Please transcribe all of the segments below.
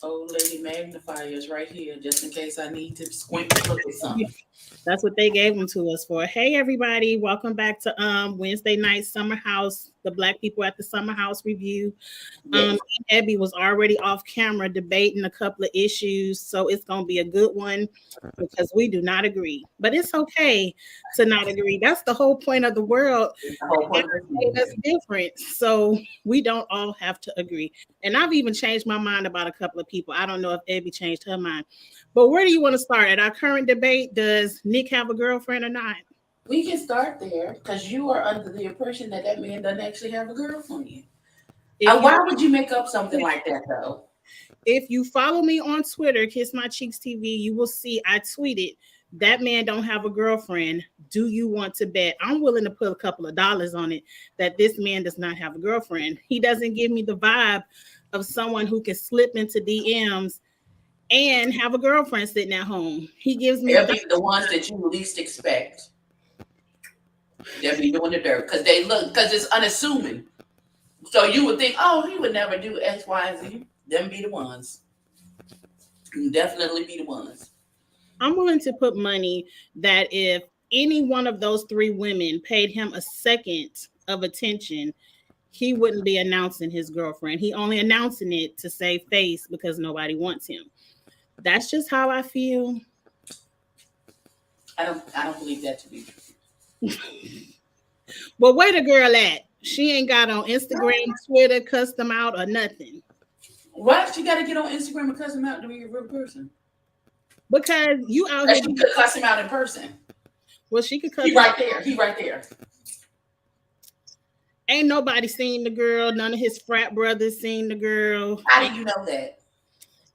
Old lady magnifier is right here, just in case I need to squint and look at something. That's what they gave them to us for. Hey everybody, welcome back to Wednesday night summer house, the Black people at the summer house review. Yes. Abby was already off camera debating a couple of issues, so it's gonna be a good one because we do not agree. But it's okay to not agree. That's the whole point of the world. It's the whole God point of made us this. different, so we don't all have to agree. And I've even changed my mind about a couple of people. I don't know if Abby changed her mind. But where do you want to start? At our current debate, does Nick have a girlfriend or not? We can start there because you are under the impression that that man doesn't actually have a girlfriend. If you Why would you make up something like that, though? if you follow me on Twitter, Kiss My Cheeks TV, you will see I tweeted that man don't have a girlfriend. Do you want to bet? I'm willing to put a couple of dollars on it that this man does not have a girlfriend. He doesn't give me the vibe of someone who can slip into DMs and have a girlfriend sitting at home. He gives me They'll be the ones that you least expect. They'll be doing the dirt because they look because it's unassuming. So you would think, oh, he would never do X, Y, and Z. Them be the ones. Definitely be the ones. I'm willing to put money that if any one of those three women paid him a second of attention, he wouldn't be announcing his girlfriend. He only announcing it to save face because nobody wants him. That's just how I feel. I don't believe that to be true. But where the girl at? She ain't got on Instagram, Twitter, custom out, or nothing. What? She got to get on Instagram and cuss him out to be a real person. Because you out Or here. she could cuss him out in person. Well, she could cuss. He right there. He right there. Ain't nobody seen the girl. None of his frat brothers seen the girl. How do you know that?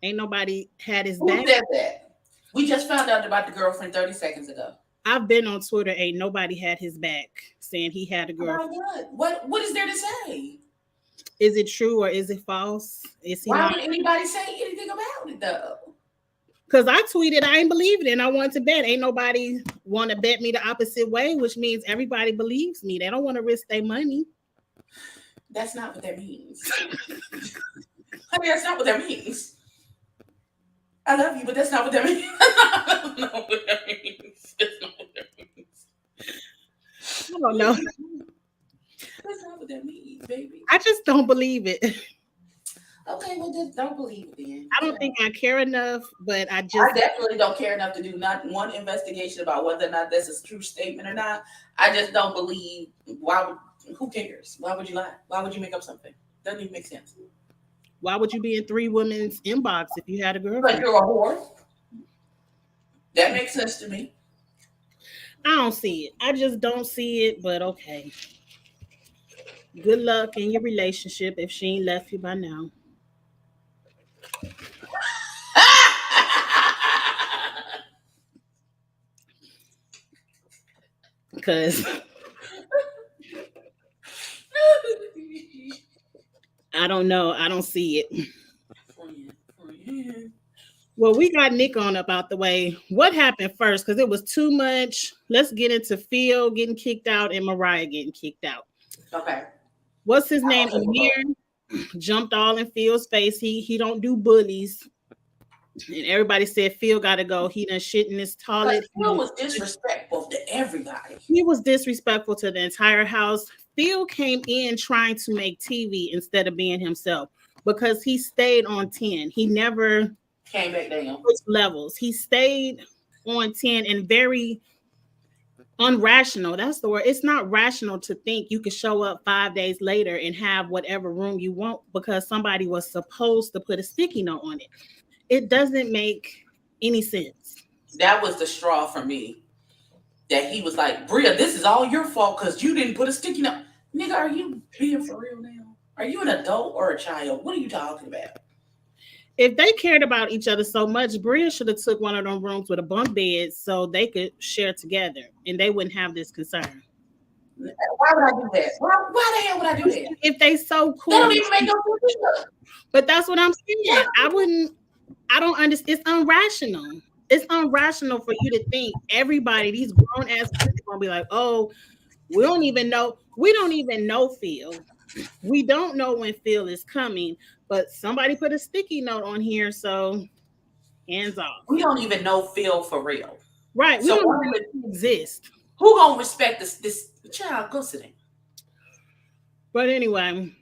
Ain't nobody had his Who back. said that? We just found out about the girlfriend 30 seconds ago. I've been on Twitter. Ain't nobody had his back saying he had a girlfriend. About what? What is there to say? Is it true or is it false? Is he Why not? would anybody say anything about it though? Because I tweeted I ain't believe it and I want to bet. Ain't nobody want to bet me the opposite way, which means everybody believes me. They don't want to risk their money. That's not what that means. Honey, that's not what that means. I love you, but that's not what that means. That's not what that means. That's not what that means. I don't know. That's not what that means, baby. I just don't believe it. Okay, well just don't believe it then. I don't think I care enough, but I I just definitely don't care enough to do not one investigation about whether or not that's a true statement or not. I just don't believe. Why would? Who cares? Why would you lie? Why would you make up something? Doesn't even make sense. why would you be in three women's inbox if you had a Like girlfriend? you're a whore. That makes sense to me. I don't see it. I just don't see it, but okay. Good luck in your relationship if she ain't left you by now. Because I don't know. I don't see it. Well, we got Nick on up out the way. What happened first? Because it was too much. Let's get into Phil getting kicked out and Mariah getting kicked out. Okay. What's his name? Amir jumped all in Phil's face. He don't do bullies. And everybody said Phil gotta go. He done shit in his toilet. Phil was disrespectful to everybody. He was disrespectful to the entire house. Phil came in trying to make TV instead of being himself because he stayed on 10. He never Came back down. switched levels. He stayed on 10 and very unrational. That's the word. It's not rational to think you could show up 5 days later and have whatever room you want because somebody was supposed to put a sticky note on it. It doesn't make any sense. That was the straw for me. That he was like, Bria, this is all your fault because you didn't put a sticky note. Nigga, are you being for real now? Are you an adult or a child? What are you talking about? If they cared about each other so much, Bria should have took one of them rooms with a bunk bed so they could share together and they wouldn't have this concern. Why would I do that? Why the hell would I do that? If they so cool, That don't even make no sense. but that's what I'm saying. I don't understand. It's irrational. It's irrational for you to think everybody, these grown ass people, gonna be like, oh, we don't even know Phil. We don't know when Phil is coming, but somebody put a sticky note on here, so hands We off. don't even know Phil for real. Right, we So don't even know he exists. who gonna respect this child? Go sit in. But anyway,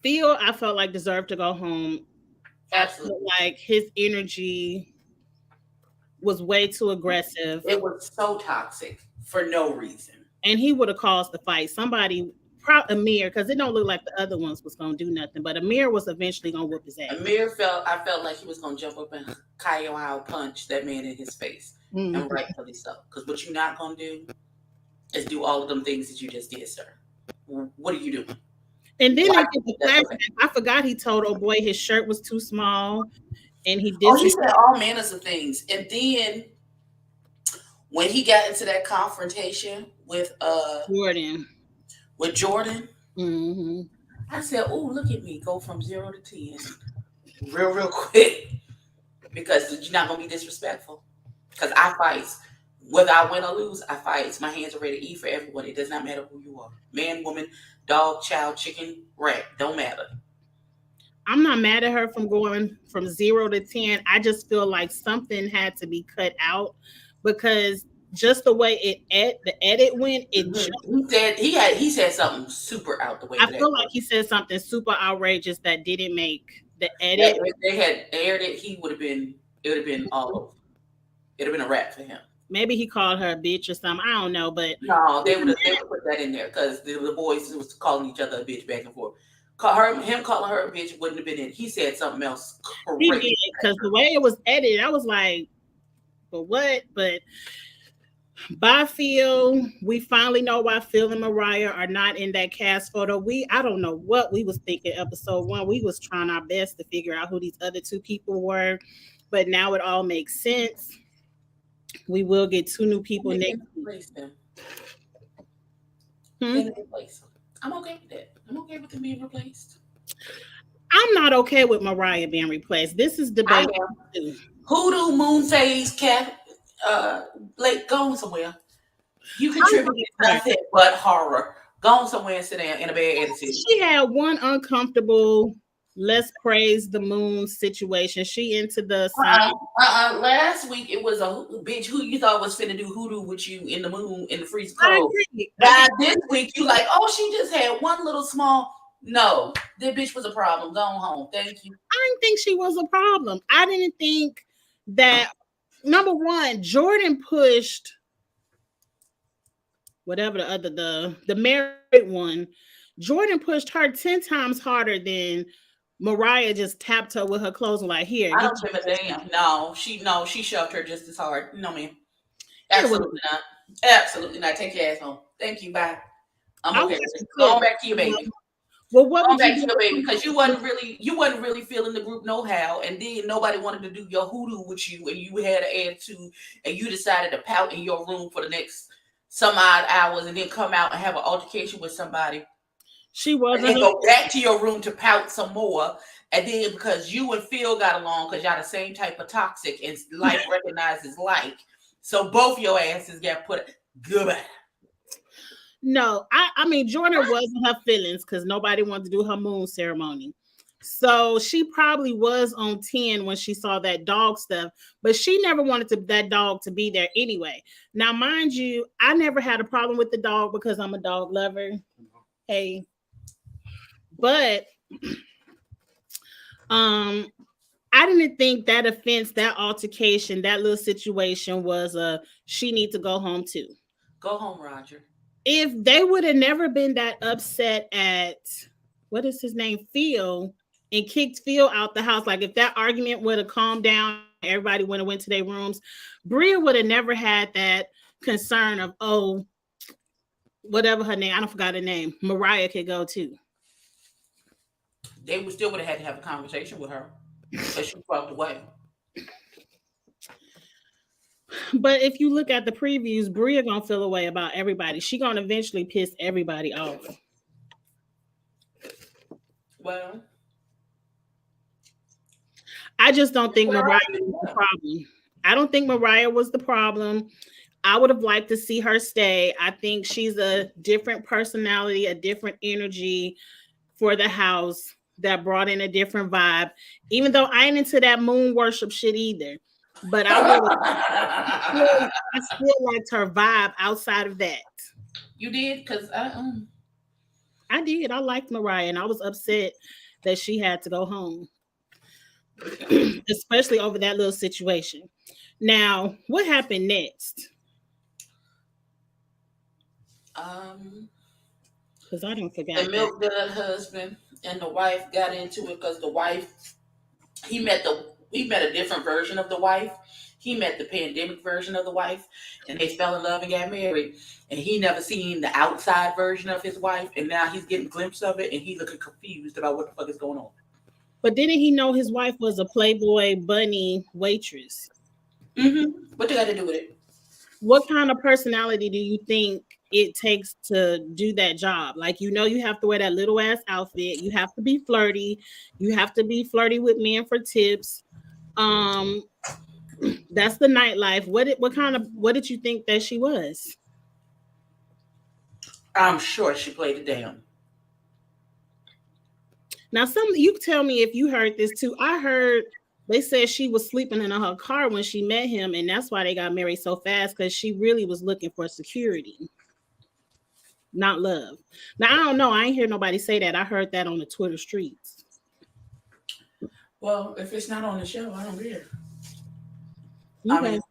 Phil, I felt like deserved to go home. I felt Absolutely. like his energy was way too aggressive, It was so toxic for no reason. and he would have caused the fight. Somebody, Amir, because it don't look like the other ones was gonna do nothing, but Amir was eventually gonna whoop his ass. I felt like he was gonna jump up and Kyle punch that man in his face. And Mhm. rightfully so. Because what you're not gonna do is do all of them things that you just did, sir. What are you doing? And then Why they do did you the think that's okay? flashback. I forgot he told old boy his shirt was too small, and he Oh, he said disrespected all manners of things. And then when he got into that confrontation Jordan. with Jordan, Hmm. I said, "Oh, look at me go from 0 to 10 real quick because you're not gonna be disrespectful. Because I fight, whether I win or lose, I fight. My hands are ready to eat for everyone. It does not matter who you are, man, woman, dog, child, chicken, rat, don't matter. I'm not mad at her from going from 0 to 10. I just feel like something had to be cut out because just the way the edit went, it just, He said something super out the way I for that. feel like he said something super outrageous that didn't make the That edit. if they had aired it, he would have been. It would have been all over. It'd have been a wrap for him. Maybe he called her a bitch or something. I don't know, but No, they would put that in there because the boys was calling each other a bitch back and forth. Him calling her a bitch wouldn't have been in. He said something else he crazy. did because the way it was edited, I was like, but what? But by Phil, we finally know why Phil and Mariah are not in that cast photo. I don't know what we was thinking episode 1. We was trying our best to figure out who these other two people were, but now it all makes sense. We will get 2 new people They next can week. replace them. They Hmm? can replace them. I'm okay with that. I'm okay with them being replaced. I'm not okay with Mariah being replaced. This is I debate am. too. Hoodoo, Moonface, Cat, Blake, go somewhere. You I contributed like her. nothing but horror. Go somewhere and sit down in a bad attitude. She had one uncomfortable let's praise the moon situation. She into the sign. Last week it was a bitch who you thought was finna do hoodoo with you in the moon in the freezing I cold. agree. Now this week you like, oh, she just had one little small. No, that bitch was a problem. Go on home. Thank you. I didn't think she was a problem. I didn't think that number one, Jordan pushed whatever the married one. Jordan pushed her 10 times harder than Mariah just tapped her with her clothes and like, here, I get don't give a your damn. No, she shoved her just as hard. No, man. it was Absolutely not. Absolutely not. Take your ass home. Thank you. Bye. I'm I okay watched with the it. Go on clip. back to your baby. Well, what Going would you back to your baby because do? you wasn't really feeling the group no how, and then nobody wanted to do your hoodoo with you, and you had an attitude, and you decided to pout in your room for the next some odd hours, and then come out and have an altercation with somebody, She and wasn't then her. go back to your room to pout some more, and then because you and Phil got along because y'all the same type of toxic and like recognizes like, so both your asses got put goodbye. No, I mean Jordan wasn't her feelings because nobody wanted to do her moon ceremony. So she probably was on 10 when she saw that dog stuff, but she never wanted that dog to be there anyway. Now, mind you, I never had a problem with the dog because I'm a dog lover. Hey, but um I didn't think that offense, that altercation, that little situation was a she need to go home too. Go home, Roger. If they would have never been that upset at what is his name, Phil, and kicked Phil out the house, like if that argument would have calmed down, everybody would have went to their rooms. Bria would have never had that concern of whatever her name, I don't forgot her name. Mariah could go too. They would still would have had to have a conversation with her because she walked away. But if you look at the previews, Bria gonna feel a way about everybody. She gonna eventually piss everybody off. Well, I just don't think well, Mariah was the yeah. problem. I don't think Mariah was the problem. I would have liked to see her stay. I think she's a different personality, a different energy for the house that brought in a different vibe. Even though I ain't into that moon worship shit either, but I still liked her vibe outside of that. You did? Because I did. I liked Mariah, and I was upset that she had to go home, especially over that little situation. Now, what happened next? um, Because I don't the forgot that. milk dud husband and the wife got into it because the wife he met a different version of the wife. He met the pandemic version of the wife, and they fell in love and got married. And he never seen the outside version of his wife, and now he's getting a glimpse of it, and he looking confused about what the fuck is going on. But didn't he know his wife was a Playboy bunny waitress? What you got to do with it? What kind of personality do you think it takes to do that job? Like, you have to wear that little ass outfit. You have to be flirty. You have to be flirty with men for tips. Um, that's the nightlife. What did you think that she was? I'm sure she played it down. Now, you tell me if you heard this too. I heard they said she was sleeping in her car when she met him, and that's why they got married so fast because she really was looking for security, not love. Now, I don't know. I ain't hear nobody say that. I heard that on the Twitter streets. Well, if it's not on the show, I don't care. I Okay. mean,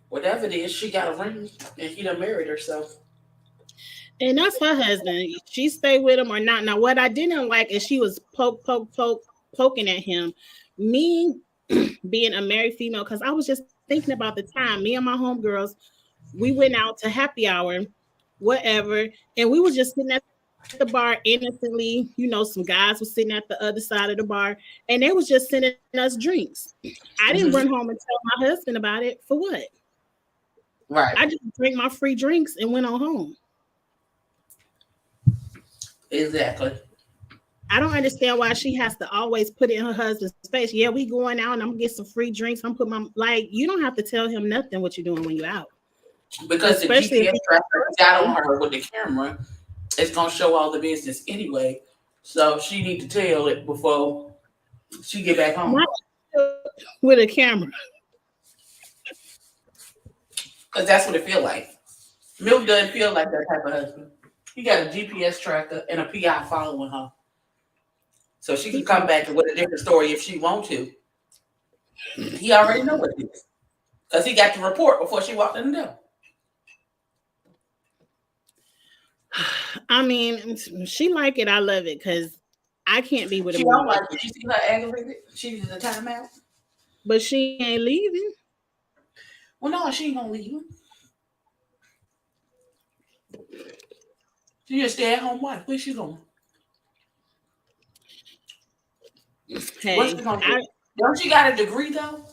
whatever it is, she got a ring, and he done married herself. And that's her husband. She stay with him or not. Now, what I didn't like is she was poking at him. Me being a married female, because I was just thinking about the time. Me and my homegirls, we went out to happy hour, whatever, and we was just sitting at the bar innocently. Some guys were sitting at the other side of the bar, and they was just sending us drinks. I didn't run home and Hmm. tell my husband about it. For what? I Right. just drank my free drinks and went on home. Exactly. I don't understand why she has to always put it in her husband's face. Yeah, we going out and I'm gonna get some free drinks. I'm putting my like. You don't have to tell him nothing what you're doing when you're out, Because the especially if GPS he's tracker got on thirsty. her with the camera, it's gonna show all the business anyway. So she need to tell it before she get back home. Not with a camera. Because that's what it feel like. Milk doesn't feel like that type of husband. He got a GPS tracker and a PI following her. So she can He come back with a different story if she want to. He already know what it is. Because he got the report before she walked in the door. I mean, she like it. I love it because I can't be with a She moon don't like waiter, it. You see her aggravated? She needs a timeout. but she ain't leaving. Well, no, she ain't gonna leave him. She just stay at home wife. Where's she going? What's Hey, she gonna do? Don't she got a degree though?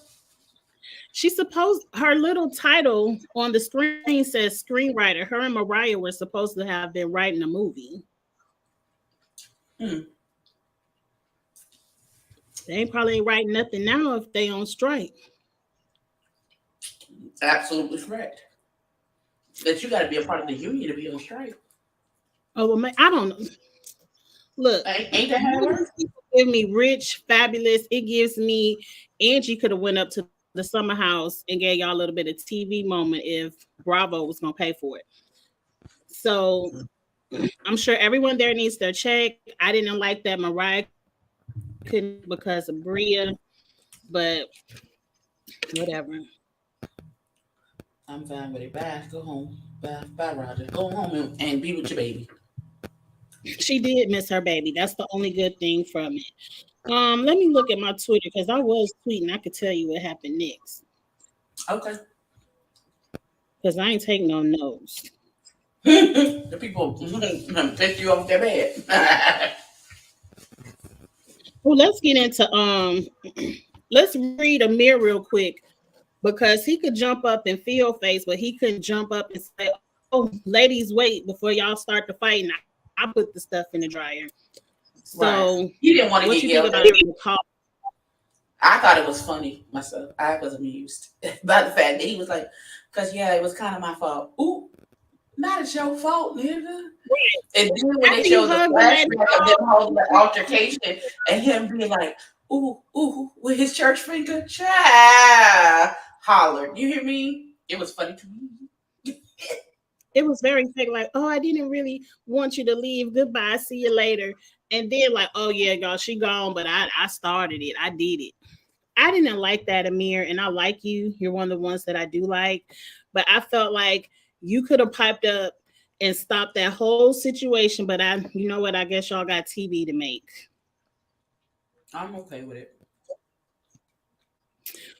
she supposed her little title on the screen says screenwriter. Her and Mariah were supposed to have been writing a movie. Hmm. They probably ain't writing nothing now if they on strike. Absolutely correct. That you got to be a part of the union to be on strike. Oh well, I don't know. Look, Ain't that how it works? people give me rich, fabulous. It gives me Angie could have went up to the summer house and gave y'all a little bit of TV moment if Bravo was gonna pay for it. So I'm sure everyone there needs their check. I didn't like that Mariah couldn't because of Bria, but whatever. I'm fine with it. Bye. Go home. Bye. Bye, Roger. Go home and be with your baby. She did miss her baby. That's the only good thing from it. Let me look at my Twitter because I was tweeting. I could tell you what happened next Okay. because I ain't taking no notes. The people piss you off their bed. Well, let's get into let's read Amir real quick because he could jump up and feel face, but he couldn't jump up and say, "Oh, ladies, wait before y'all start the fight." And I put the stuff in the dryer. Right. So, You didn't want to what get you think yelled about at. the call? I thought it was funny myself. I was amused by the fact that he was like, because yeah, it was kind of my fault. Ooh, not it's your fault, nigga. And then when they After you showed the hug the lady flashback of them holding the off, altercation and him being like, ooh, ooh, with his church finger, child, hollered. You hear me? It was funny to me. it was very fake, like, oh, I didn't really want you to leave. Goodbye, see you later. And then like, oh yeah, y'all, she gone, but I started it. I did it. I didn't like that, Amir, and I like you. You're one of the ones that I do like. But I felt like you could have piped up and stopped that whole situation. But you know what? I guess y'all got TV to make. I'm okay with it.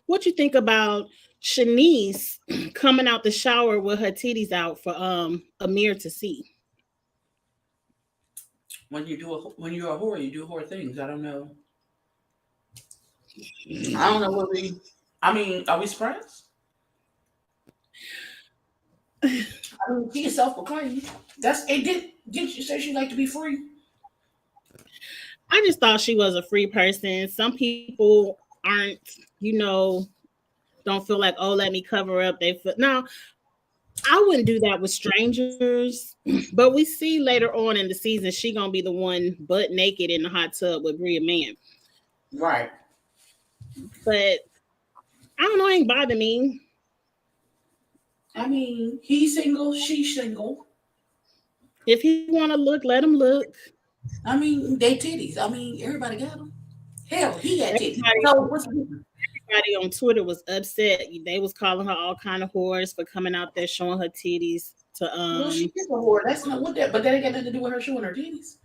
What you think about Shanice coming out the shower with her titties out for Amir to see? When you're a whore, you do whore things. I don't know. I don't know what we. I mean, are we surprised? I mean, she is self-proclaimed. That's it. Did you say she like to be free? I just thought she was a free person. Some people aren't, you know, don't feel like, oh, let me cover up. They feel no, I wouldn't do that with strangers. But we see later on in the season she gonna be the one butt naked in the hot tub with Bria Man. Right. But I don't know, it ain't bother me. I mean, he's single, she's single. If he wanna look, let him look. I mean, they titties. I mean, everybody got them. Hell, he got titties. Everybody, So what's the difference? everybody on Twitter was upset. They was calling her all kind of whores for coming out there showing her titties to Well, she is a whore. That's not what that. But that ain't got nothing to do with her showing her titties.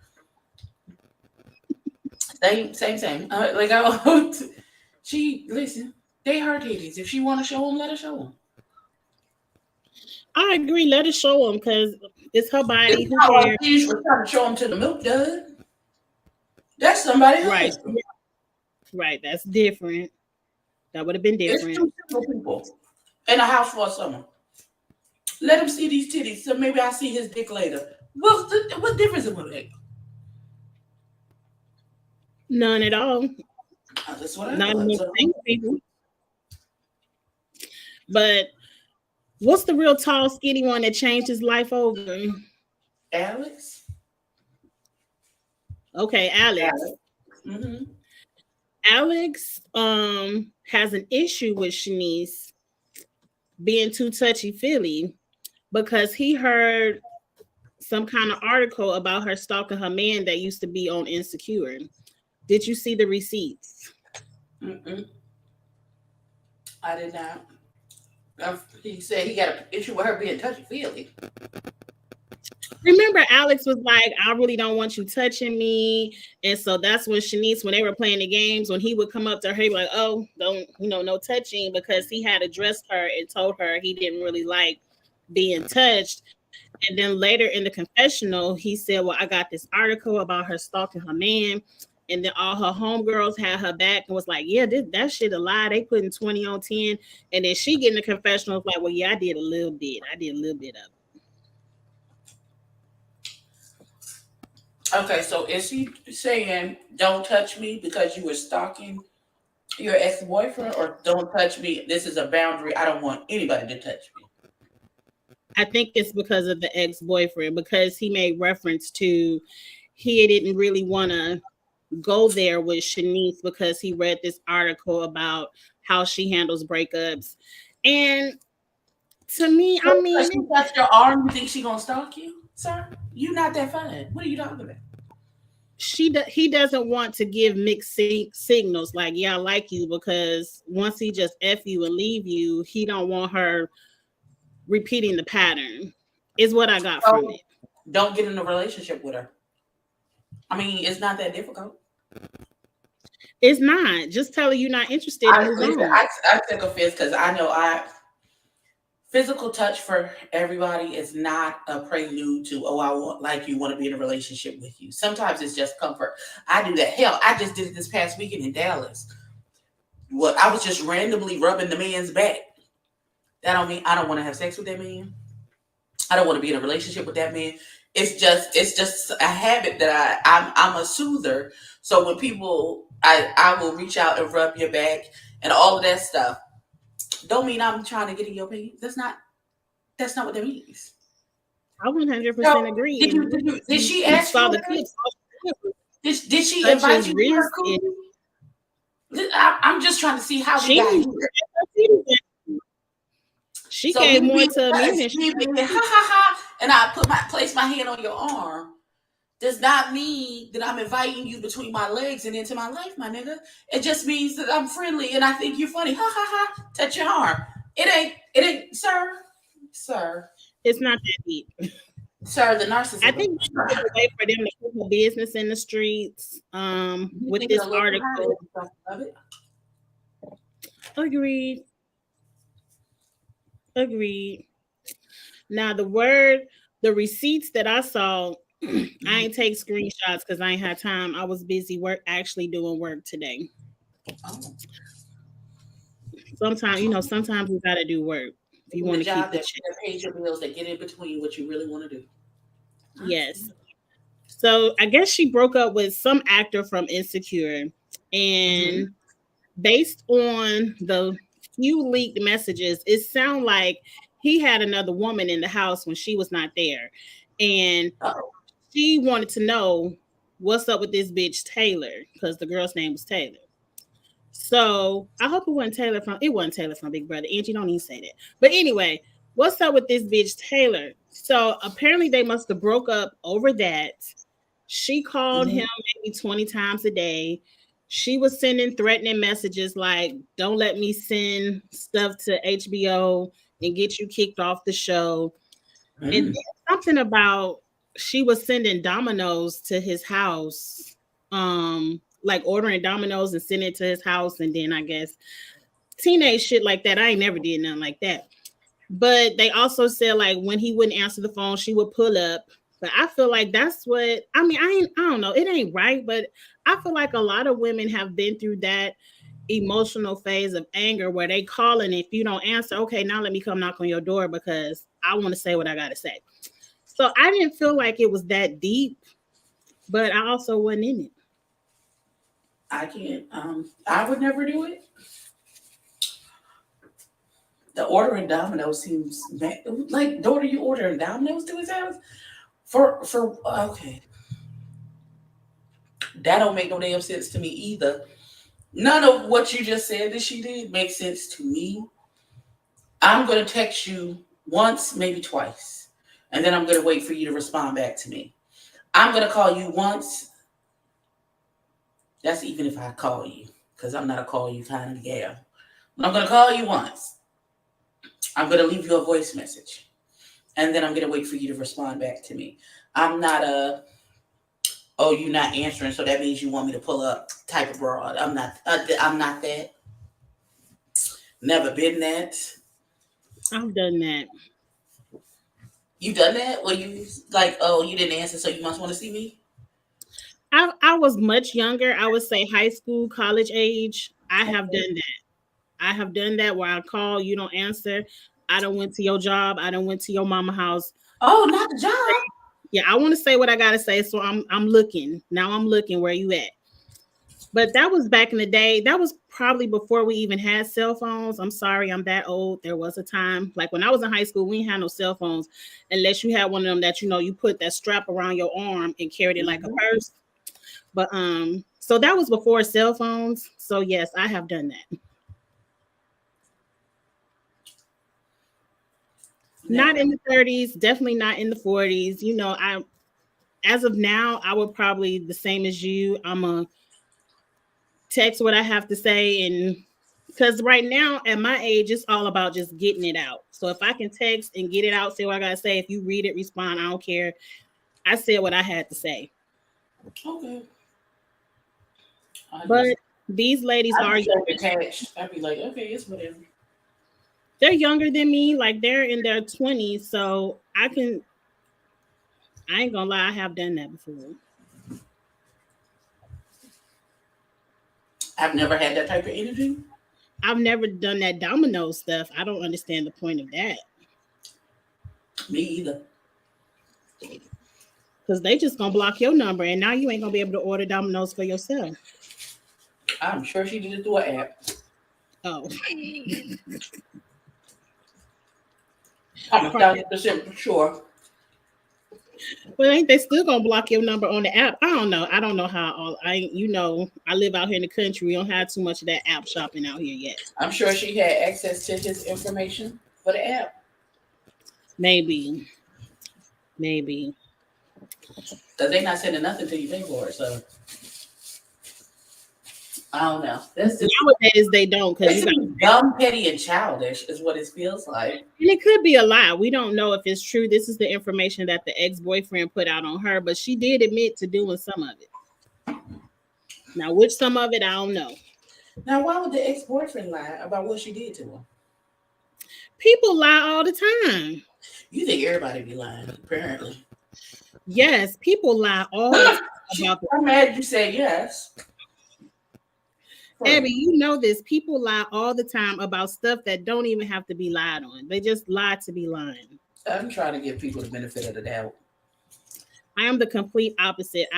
Same. Like I don't. She listen. They her titties. If she want to show them, let her show them. I agree, let her show them because it's her body. It's Who not like cares? she's trying to show them to the milk dud. That's somebody Right. else. Right. That's different. That would have been It's different. two single people in a house for a summer. Let him see these titties, so maybe I see his dick later. What difference it would make? None at all. That's what I Not thought. enough So, single people. But what's the real tall, skinny one that changed his life over? Alex. Okay, Alex. Alex. Mm-hmm. Alex has an issue with Shanice being too touchy feely because he heard some kind of article about her stalking her man that used to be on Insecure. Did you see the receipts? Mm-mm. I did not. He said he got an issue with her being touchy feely. Remember, Alex was like, I really don't want you touching me. And so that's when Shanice, when they were playing the games, when he would come up to her, he'd be like, oh, don't, no touching, because he had addressed her and told her he didn't really like being touched. And then later in the confessional, he said, well, I got this article about her stalking her man. And then all her homegirls had her back and was like, yeah, that shit a lie. They putting 20 on 10. And then she get in the confessional was like, well, yeah, I did a little bit. I did a little bit of it. Okay, so is he saying don't touch me because you were stalking your ex-boyfriend, or don't touch me? This is a boundary. I don't want anybody to touch me. I think it's because of the ex-boyfriend, because he made reference to he didn't really want to go there with Shanice because he read this article about how she handles breakups. And to me, So I because mean, she touched your arm, you think she gonna stalk you, sir? You not that fine. What are you talking about? he doesn't want to give mixed signals like, yeah, I like you, because once he just F you and leave you, he don't want her repeating the pattern, is what I got from So it. don't get in a relationship with her. I mean, it's not that difficult. It's not. Just tell her you're not interested and move Listen, on. I took offense because I know physical touch for everybody is not a prelude to I want like you want to be in a relationship with you. Sometimes it's just comfort. I do that. Hell, I just did it this past weekend in Dallas. Well, I was just randomly rubbing the man's back. That don't mean I don't want to have sex with that man. I don't want to be in a relationship with that man. It's just a habit that I'm a soother. So when people I will reach out and rub your back and all of that stuff. Don't mean I'm trying to get in your pants. That's not what that means. I 100% So agree. And did she you ask saw you the that? clips. All she did was Did she touch invite his you to her wrist, and coochie? I'm just trying to see how we she got didn't here. she So gave me more being to me than she me gave being ha to ha ha, and I place my hand on your arm does not mean that I'm inviting you between my legs and into my life, my nigga. It just means that I'm friendly and I think you're funny. Ha ha ha. Touch your arm. It ain't, sir, it's not that deep. sir. The I narcissism. think it's a way for them to put the business in the streets. You With think it this a little bit hard article. of it? Agreed. Agreed. Now the receipts that I saw, I ain't take screenshots because I ain't had time. I was busy actually doing work today. Oh, Sometimes we gotta do work if you doing want the to keep job the that check. pays your bills that get in between what you really want to do. Yes. So I guess she broke up with some actor from Insecure, Mm-hmm. and based on the few leaked messages, it sounded like he had another woman in the house when she was not there, and Oh, she wanted to know what's up with this bitch Taylor because the girl's name was Taylor. So I hope it wasn't Taylor from Big Brother. Angie, don't even say that. But anyway, what's up with this bitch Taylor? So apparently they must have broke up over that. She called mm-hmm. him maybe 20 times a day. She was sending threatening messages like, don't let me send stuff to HBO and get you kicked off the show. And then Mm-hmm. something about she was sending dominoes to his house, like ordering dominoes and sending it to his house. And then I guess teenage shit like that. I ain't never did nothing like that. But they also said like when he wouldn't answer the phone, she would pull up. But I feel like that's what I mean. I don't know. It ain't right, but I feel like a lot of women have been through that emotional phase of anger where they call and if you don't answer, okay, now let me come knock on your door because I want to say what I gotta say. So I didn't feel like it was that deep, but I also wasn't in it. I can't. I would never do it. The ordering Domino's seems like daughter. You ordering Domino's to his house for okay. That don't make no damn sense to me either. None of what you just said that she did makes sense to me. I'm gonna text you once, maybe twice, and then I'm gonna wait for you to respond back to me. I'm gonna call you once. That's even if I call you, because I'm not a call you kind of gal. I'm gonna call you once. I'm gonna leave you a voice message, and then I'm gonna wait for you to respond back to me. I'm not a oh you're not answering, so that means you want me to pull up type of broad. I'm not that. Never been that. I've done that. You done that? Well, you like oh you didn't answer, so you must want to see me. I was much younger. I would say high school, college age. I have done that. I have done that where I call, you don't answer. I don't went to your job. I don't went to your mama house. Oh, not the job. Yeah, I want to say what I gotta say. So I'm looking. Now I'm looking where you at. But that was back in the day. That was probably before we even had cell phones. I'm sorry, I'm that old. There was a time, like when I was in high school, we didn't have no cell phones unless you had one of them that you put that strap around your arm and carried it like a Mm-hmm. purse. But so that was before cell phones. So yes, I have done that. Not Never. in the 30s, definitely not in the 40s. I as of now, I would probably the same as you. I'm a text what I have to say and because right now at my age, it's all about just getting it out. So if I can text and get it out, say what I gotta say. If you read it, respond. I don't care. I said what I had to say. Okay. I But just these ladies I are be so detached. I'd be like, okay, it's whatever. they're younger than me, like they're in their 20s. So I ain't gonna lie, I have done that before. I've never had that type of energy. I've never done that domino stuff. I don't understand the point of that. Me either. Because they just gonna block your number and now you ain't gonna be able to order dominoes for yourself. I'm sure she did it through an app. Oh, I'm 1,000% sure. but ain't they still gonna block your number on the app? I don't know. I don't know how all I live out here in the country. We don't have too much of that app shopping out here yet. I'm sure she had access to his information for the app. Maybe. Because they're not sending nothing to you pay for it. So I don't know. That's just Nowadays they don't because it's you got. dumb, petty, and childish is what it feels like. And it could be a lie. We don't know if it's true. This is the information that the ex-boyfriend put out on her, but she did admit to doing some of it. Now, which some of it, I don't know. Now, why would the ex-boyfriend lie about what she did to him? People lie all the time. You think everybody be lying, apparently. Yes, people lie all the time about I'm mad you said yes. Abby, you know this. People lie all the time about stuff that don't even have to be lied on. They just lie to be lying. I'm trying to give people the benefit of the doubt. I am the complete opposite.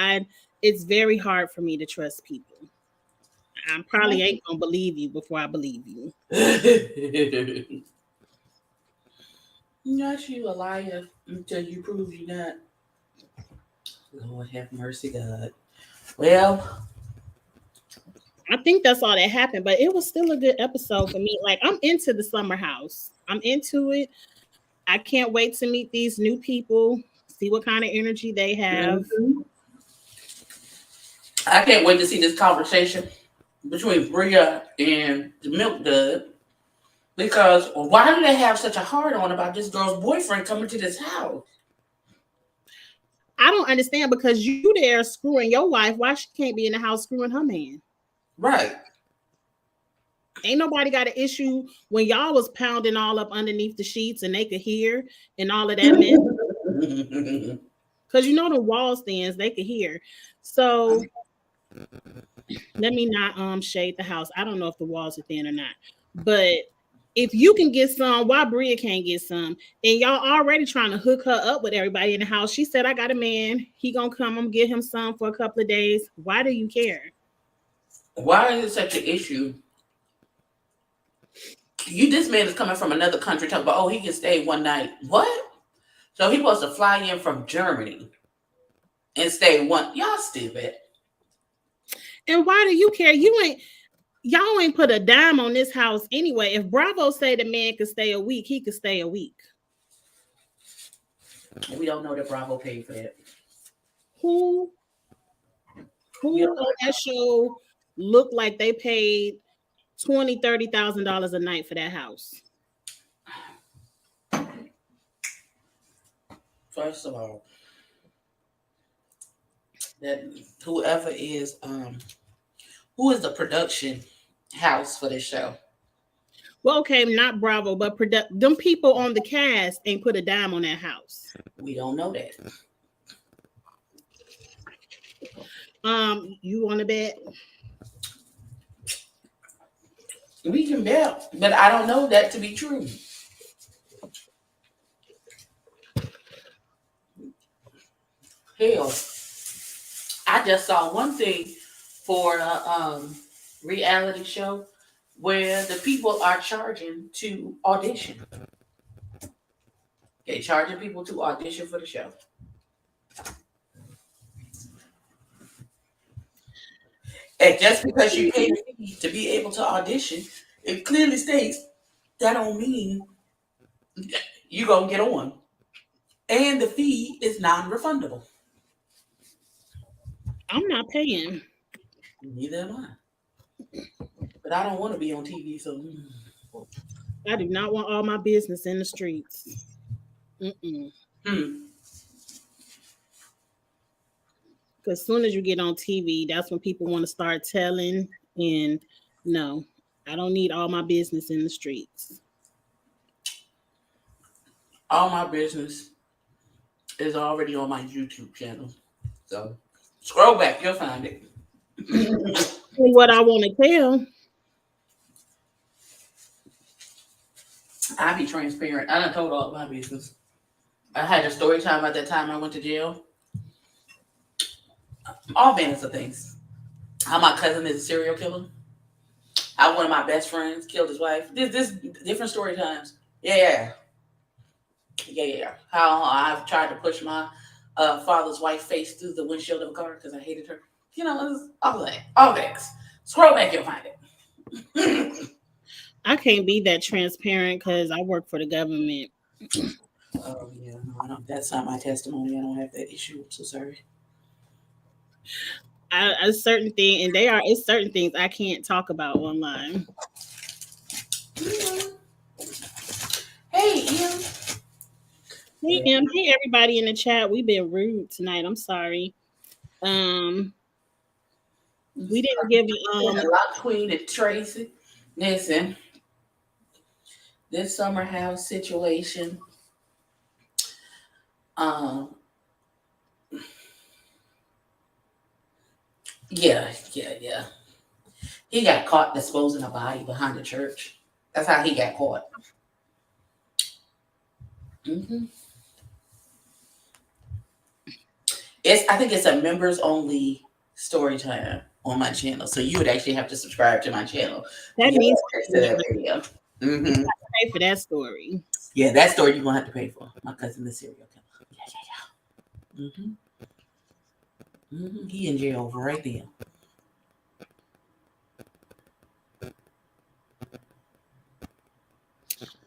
It's very hard for me to trust people. I probably ain't gonna believe you before I believe you. Not you a liar until you prove you're not. Lord have mercy, God. Well, I think that's all that happened, but it was still a good episode for me. Like, I'm into the summer house. I'm into it. I can't wait to meet these new people, see what kind of energy they have. I can't wait to see this conversation between Bria and the Milk Dud. Because why do they have such a hard on about this girl's boyfriend coming to this house? I don't understand, because you there screwing your wife. Why she can't be in the house screwing her man? Right. Ain't nobody got an issue when y'all was pounding all up underneath the sheets and they could hear and all of that mess. Because you know the wall stands, they could hear. So let me not shade the house. I don't know if the walls are thin or not. But if you can get some, why Bria can't get some? And y'all already trying to hook her up with everybody in the house. She said, I got a man. He gonna come. I'm gonna get him some for a couple of days. Why do you care? Why is it such an issue? This man is coming from another country talking about, oh, he can stay one night. What? So he supposed to fly in from Germany and stay one. Y'all stupid. And why do you care? Y'all ain't put a dime on this house anyway. If Bravo say the man could stay a week, he could stay a week. We don't know that Bravo paid for that. Who on that show looked like they paid $20,000-$30,000 a night for that house? First of all, that whoever is who is the production house for this show? Well, okay, not Bravo, but them people on the cast ain't put a dime on that house. We don't know that. You want to bet? We can bet, but I don't know that to be true. Hell, I just saw one thing for a reality show where the people are charging to audition. They're charging people to audition for the show. And just because you pay a fee to be able to audition, it clearly states that don't mean you're going to get on. And the fee is non-refundable. I'm not paying. Neither am I. But I don't want to be on TV, so I do not want all my business in the streets. Because as soon as you get on TV, that's when people want to start telling. And no, I don't need all my business in the streets. All my business is already on my YouTube channel. So scroll back, you'll find it. What I want to tell. I be transparent. I done told all my business. I had a story time at that time I went to jail. All manners of things. How my cousin is a serial killer. How one of my best friends killed his wife. This different story times. Yeah, yeah. How I've tried to push my father's wife face through the windshield of a car because I hated her. All that. All that. Scroll back, you'll find it. I can't be that transparent because I work for the government. Oh yeah, no, I don't. That's not my testimony. I don't have that issue. I'm so sorry. A certain thing, and they are it's certain things I can't talk about online. Hey, Ian. Hey, hey everybody in the chat. We've been rude tonight. I'm sorry. Um, we didn't give Lock Queen and Tracy. Listen, this summer house situation. Um, yeah. He got caught disposing a body behind the church. That's how he got caught. hmm I think it's a members only story time on my channel, so you would actually have to subscribe to my channel to that get means access to that video. you pay for that story. Yeah, that story you're gonna have to pay for. My cousin, the serial killer. Yeah. He in jail over right there.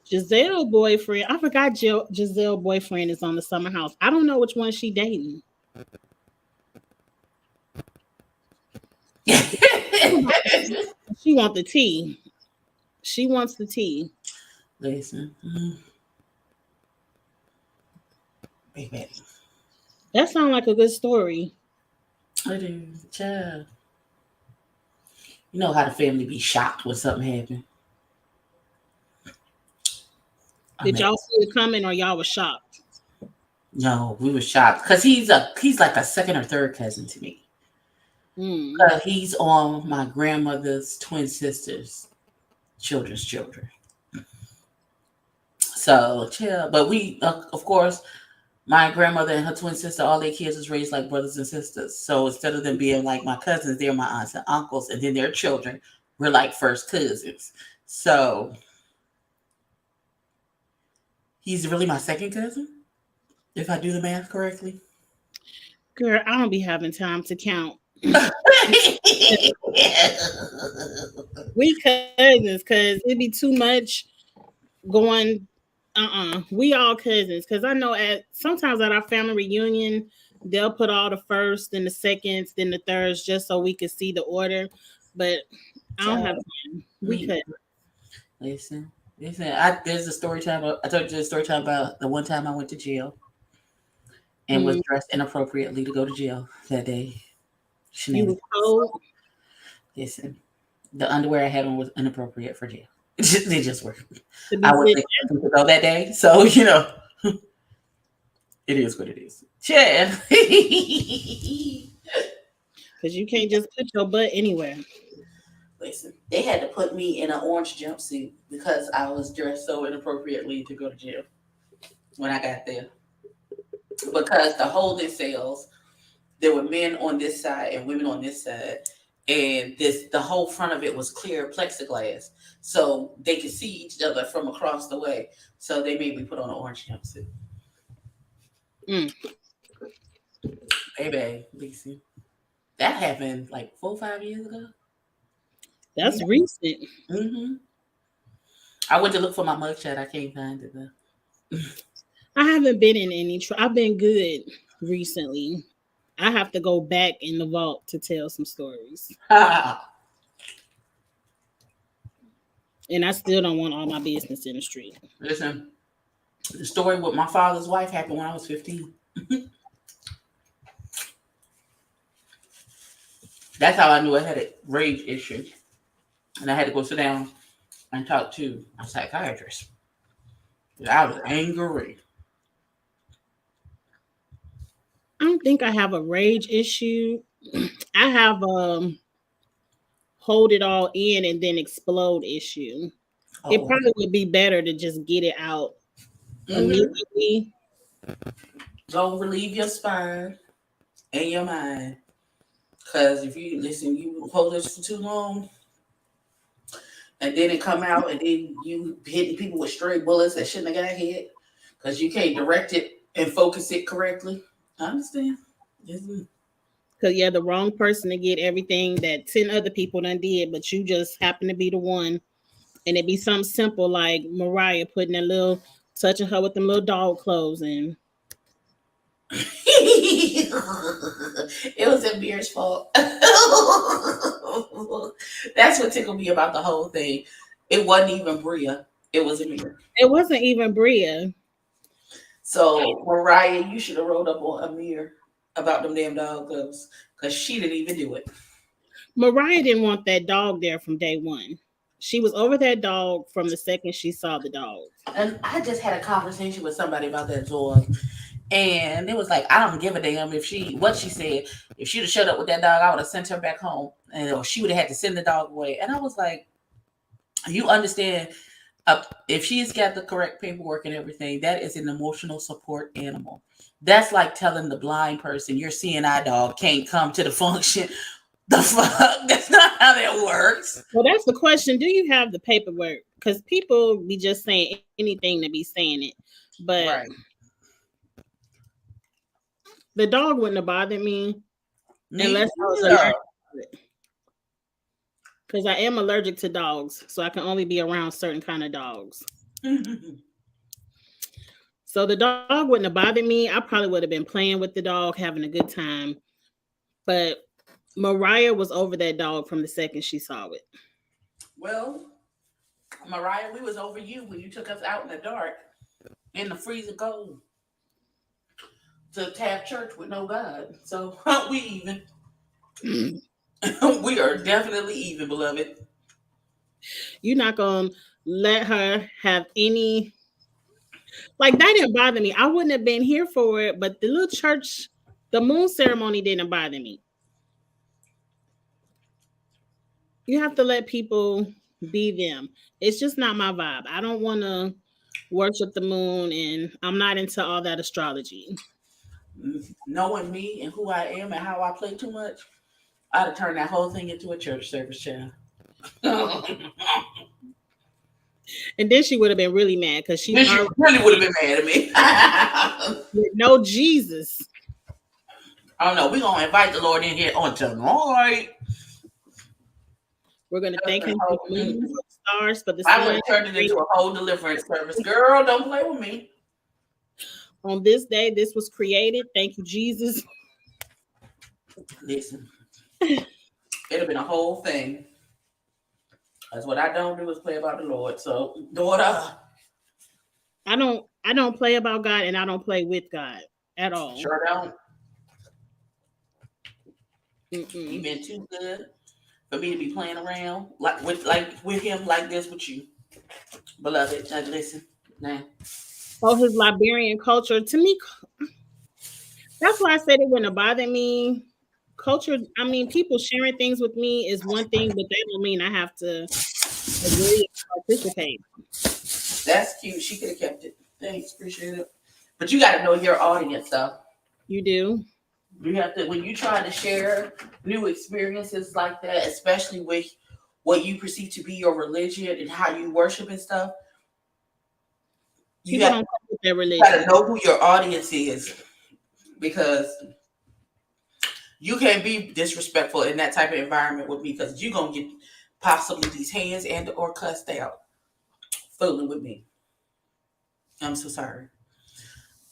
Giselle boyfriend. I forgot Giselle boyfriend is on the summer house. I don't know which one she dating. She want the tea. She wants the tea. Listen, baby, That sounds like a good story. I do, child. You know how the family be shocked when something happened. Did y'all see it coming or y'all was shocked? No, we were shocked because he's like a second or third cousin to me. He's on my grandmother's twin sister's children's children. So chill, but we of course my grandmother and her twin sister, all their kids was raised like brothers and sisters. So instead of them being like my cousins, they're my aunts and uncles, and then their children were like first cousins. So he's really my second cousin, if I do the math correctly. Girl, I don't be having time to count. We cousins because it'd be too much going. We all cousins because I know sometimes at our family reunion they'll put all the first and the seconds, then the thirds, just so we can see the order. But I don't have time. We could listen. There's a story time. I told you the story time about the one time I went to jail and was dressed inappropriately to go to jail that day. You were cold. Listen, the underwear I had on was inappropriate for jail. They just were. I wasn't expecting to go that day, so it is what it is. Yeah. Because you can't just put your butt anywhere. Listen, they had to put me in an orange jumpsuit because I was dressed so inappropriately to go to jail when I got there. Because the holding cells, there were men on this side and women on this side, and the whole front of it was clear plexiglass, so they could see each other from across the way. So they made me put on an orange jumpsuit. Baby, Lisa, that happened like 4 or 5 years ago. That's recent. I went to look for my mugshot. I can't find it though. I haven't been in any. I've been good recently. I have to go back in the vault to tell some stories. And I still don't want all my business in the street. Listen, the story with my father's wife happened when I was 15. That's how I knew I had a rage issue. And I had to go sit down and talk to a psychiatrist. I was angry. I don't think I have a rage issue. I have hold it all in and then explode issue. It probably would be better to just get it out immediately. Go relieve your spine and your mind. Because if you hold this for too long, and then it come out, and then you hitting people with stray bullets that shouldn't have got hit because you can't direct it and focus it correctly. I understand. Mhm. Because you're the wrong person to get everything that 10 other people done did, but you just happen to be the one. And it be something simple like Mariah putting that little, touching her with them little dog clothes and It was Amir's fault. That's what tickled me about the whole thing. It wasn't even Bria. It was Amir. it wasn't even Bria. So Mariah, you should have rolled up on Amir about them damn dog clothes because she didn't even do it. Mariah didn't want that dog there from day one. She was over that dog from the second she saw the dog. And I just had a conversation with somebody about that dog, and it was like I don't give a damn if she what she said. If she'd have shut up with that dog, I would have sent her back home, and or she would have had to send the dog away. And I was like, you understand? If she's got the correct paperwork and everything, that is an emotional support animal. That's like telling the blind person your seeing eye dog can't come to the function. The fuck? That's not how that works. Well, that's the question. Do you have the paperwork? Because people be just saying anything to be saying it. But Right. the dog wouldn't have bothered me Me unless I was either. allergic to it. Because I am allergic to dogs, so I can only be around certain kind of dogs. So the dog wouldn't have bothered me. I probably would have been playing with the dog, having a good time. But Mariah was over that dog from the second she saw it. Well, Mariah, we was over you when you took us out in the dark, in the freezing cold, to tap church with no God. So we even. We are definitely even, beloved. You're not gonna let her have any like that didn't bother me. I wouldn't have been here for it, but the little church, the moon ceremony didn't bother me. You have to let people be them. It's just not my vibe. I don't want to worship the moon, and I'm not into all that astrology. Knowing me and who I am and how I play too much, I'd have turned that whole thing into a church service, child. And then she would have been really mad because she's Then she already really would have been mad at me. I with no Jesus. don't know. We're going to invite the Lord in here on tonight. We're gonna thank him for the moon, for the stars, for the I would sun. have turned it into a whole deliverance service. Girl, don't play with me. On this day, this was created. Thank you, Jesus. Listen, it'd have been a whole thing. That's what I don't do is play about the Lord. So, daughter, I don't play about God and I don't play with God at all. sure don't. Mm-mm. You've been too good for me to be playing around like with him like this with you, beloved. Now listen, now Oh, his Liberian culture to me, that's why I said it wouldn't bother me. Culture, I mean, people sharing things with me is one thing, but that don't mean I have to agree and participate. that's cute. She could have kept it. Thanks, appreciate it. But you got to know your audience, though. You do. You have to when you try to share new experiences like that, especially with what you perceive to be your religion and how you worship and stuff. You People have don't come with their got religion. to know who your audience is because you can't be disrespectful in that type of environment with me because you're gonna get possibly these hands and or cussed out fooling with me. I'm so sorry.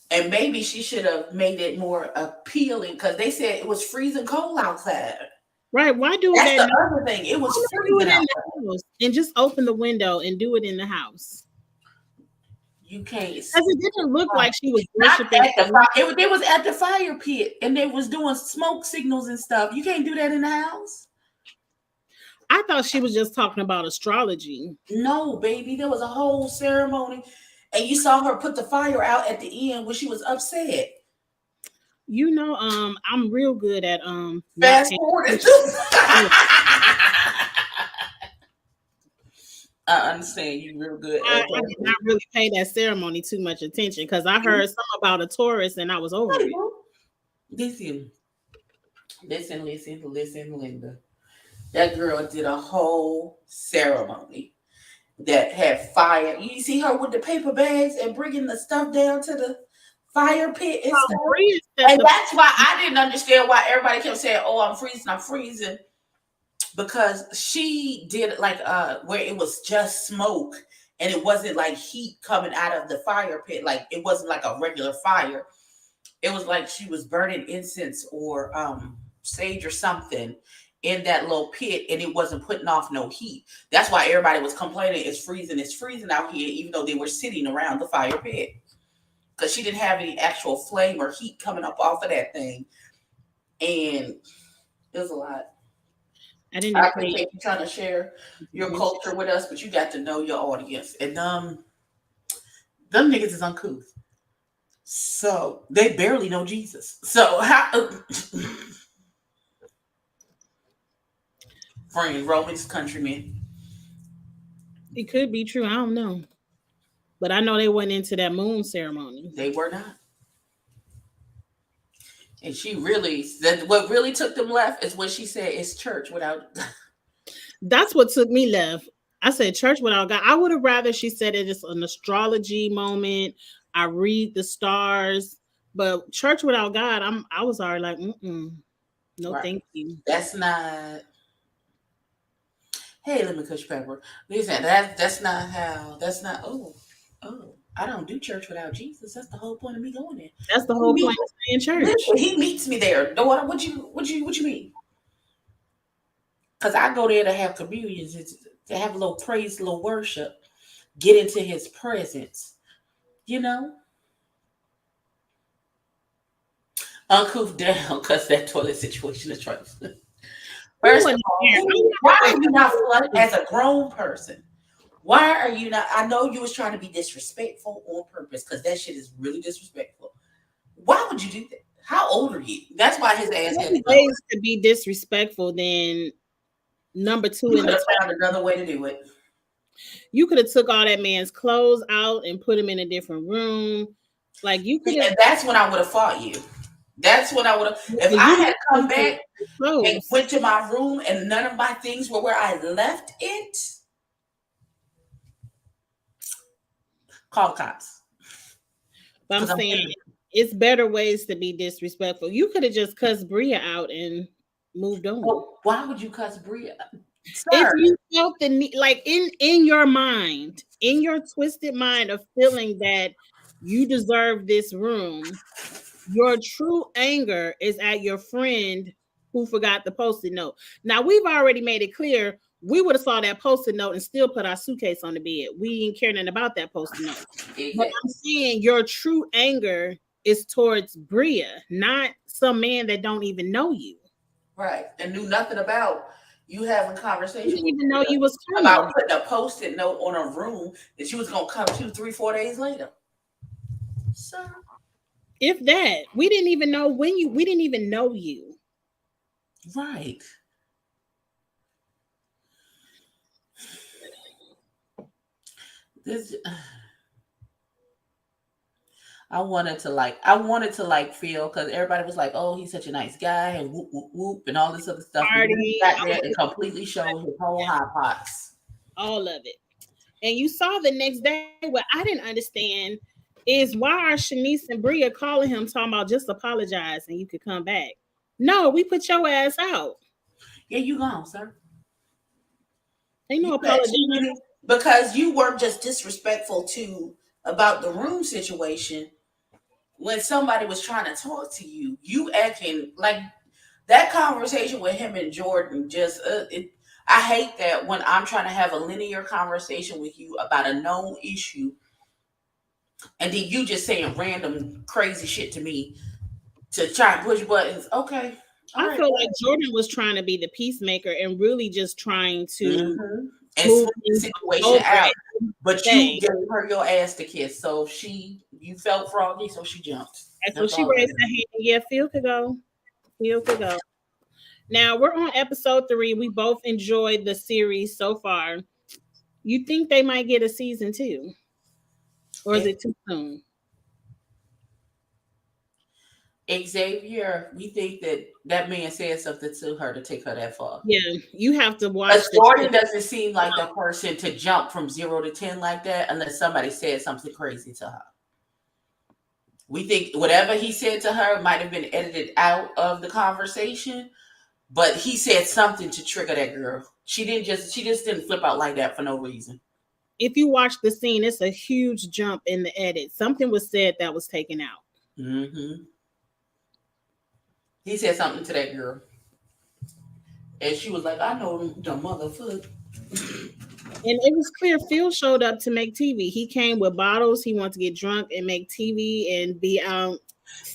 And maybe she should have made it more appealing because they said it was freezing cold outside. Right. Why do That's that the not other thing. It was do freezing it in outside. the house and just open the window and do it in the house? You can't. Because it didn't look like she was Not worshiping. at the fire. They was at the fire pit and they was doing smoke signals and stuff. You can't do that in the house. I thought she was just talking about astrology. No, baby. There was a whole ceremony, and you saw her put the fire out at the end when she was upset. You know, I'm real good at not Fast paying forward. attention. I understand you real good I at did that. not really pay that ceremony too much attention because I heard something about a Taurus and I was over it. Listen, listen, Linda. That girl did a whole ceremony that had fire. You see her with the paper bags and bringing the stuff down to the fire pit and stuff. Bria set And the that's why I didn't understand why everybody kept saying, "Oh, I'm freezing, I'm freezing," because she did like where it was just smoke and it wasn't like heat coming out of the fire pit. Like it wasn't like a regular fire. It was like she was burning incense or sage or something in that little pit, and it wasn't putting off no heat. That's why everybody was complaining it's freezing out here, even though they were sitting around the fire pit. Because she didn't have any actual flame or heat coming up off of that thing. And it was a lot. I didn't I appreciate appreciate you trying to share your culture with us, but you got to know your audience. And them niggas is uncouth. So they barely know Jesus. So how friend, Romans countrymen. it could be true. I don't know. But I know they went into that moon ceremony. They were not. And she really said what really took them left is when she said it's church without That's what took me left. I said church without God. I would have rather she said it is an astrology moment. I read the stars, but church without God, I was already like, no, right. thank you. That's not. Hey, let me Kush Pepper. Listen, that's not how. That's not. Oh. I don't do church without Jesus. That's the whole point of me going there. That's the whole point of staying church. Listen, he meets me there. Daughter, what you mean? Because I go there to have communions, to have a little praise, a little worship, get into His presence. You know, uncouth down because that toilet situation is trying. First of all, why are you not flooded as a grown person? Why are you not? I know you was trying to be disrespectful on purpose because that shit is really disrespectful. Why would you do that? How old are you? That's why his ass had to go. Ways to be disrespectful than number two You in could the have found another way to do it. You could have took all that man's clothes out and put him in a different room. Like you could have. And that's when I would have fought you. That's when I would have. If I had come back and went to my room and none of my things were where I left it, call the cops. But I'm saying it's better ways to be disrespectful. You could have just cussed Bria out and moved on. Well, why would you cuss Bria? Sir. If you felt the need, like in your mind, in your twisted mind of feeling that you deserve this room, your true anger is at your friend who forgot the post-it note. Now we've already made it clear we would have saw that post-it note and still put our suitcase on the bed. We ain't caring about that post-it note. Exactly. But I'm saying your true anger is towards Bria, not some man that don't even know you. Right. And knew nothing about you having conversation. Didn't even know you was coming. About putting a post-it note on a room that you was gonna come to 3-4 days later. Sir. If that, we didn't even know we didn't even know you. Right. This I wanted to feel because everybody was like, oh, he's such a nice guy and whoop whoop whoop and all this other stuff. He got there and completely showed his whole hot pots. All of it. And you saw the next day what I didn't understand is why are Shanice and Bria calling him talking about just apologize and you could come back. No, we put your ass out. Yeah, you gone, sir. Ain't no apology. Because you weren't just disrespectful about the room situation. When somebody was trying to talk to you, you acting like that conversation with him and Jordan just I hate that when I'm trying to have a linear conversation with you about a known issue and then you just saying random crazy shit to me to try and push buttons. Okay. I feel like Jordan was trying to be the peacemaker and really just trying to and move the situation out. But you gave her your ass to kiss. So you felt froggy, so she jumped. So she raised her hand. Yeah, Phil could go. Phil could go. Now we're on episode 3. We both enjoyed the series so far. You think they might get a season 2? Or is it too soon? Xavier, we think that man said something to her to take her that far. Yeah, you have to watch Because the Jordan clip. doesn't seem like that person to jump from 0 to 10 like that unless somebody said something crazy to her. We think whatever he said to her might have been edited out of the conversation, but he said something to trigger that girl. She just didn't flip out like that for no reason. If you watch the scene, it's a huge jump in the edit. Something was said that was taken out. Mm-hmm. He said something to that girl, and she was like, "I know the motherfucker." And it was clear Phil showed up to make TV. He came with bottles. He wanted to get drunk and make TV and be some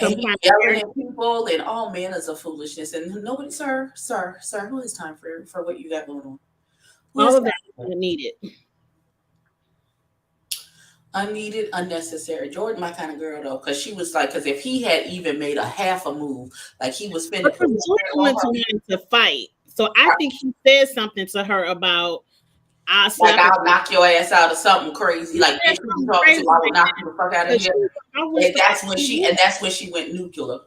And he kind yelling of. at people and all manners of foolishness. And nobody, sir, who is time for what you got going on? Who All is of that time? was needed. Unneeded, unnecessary. Jordan, my kind of girl though, because she was like, because if he had even made a half a move, like he was finna put Because his Jordan hand on went to her, wanting to fight. So I think he said something to her about I like slap her. I'll knock your ass out or something crazy. He Like said bitch, who you something talking to? crazy I will like knock that. you the fuck out of Because here. she was like, I wish And that's when she went nuclear.